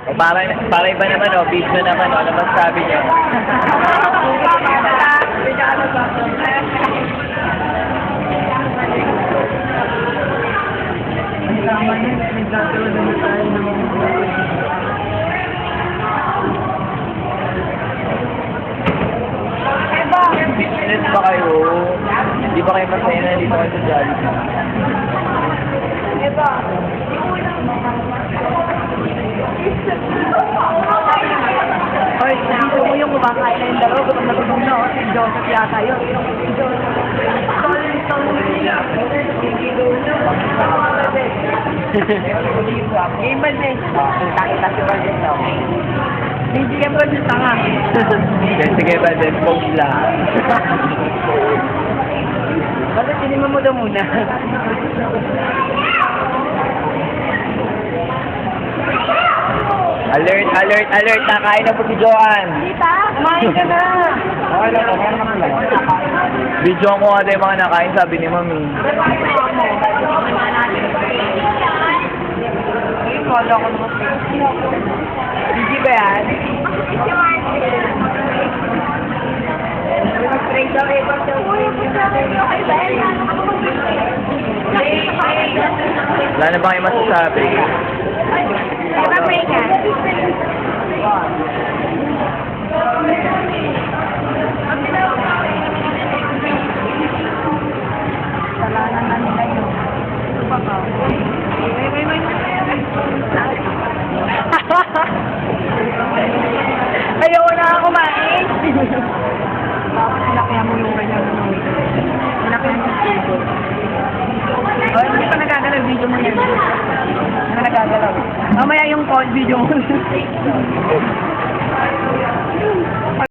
O para iba naman o, beef na naman o, ano masasabi niyo? Tama yun, nagkakaroon naman tayo ng Minutes ba kayo? Hindi ba kayo masaya na dito kayo sa Jollibee? Oy, dito mo yung kumakain na yung dalawa, gutom na gutom na, oh. Si Joseph yata yun. Si Joseph. Game ba din? Kita-kita si Roger daw. Hindi ka ba din tanga? Sige ba, then post lang. Bakit sinima mo daw muna? Alert, alert, alert! Nakain na po si Joanne! Tita, kumain ka na. Okay lang, okay naman lang. Video ko nga yung mga nakain, sabi ni Mami. Follow ko naman. Hindi ba yan? Wala na ba kayo masasabi? Salanan na nila yun. Ito pa ka. Ayaw na ako kumain. Nilakyan mo yung kanyang nilakyan yung table. Oh, hindi pa nagagalaw video mo yan. Hindi pa nagagalaw. Mamaya yung call video mo.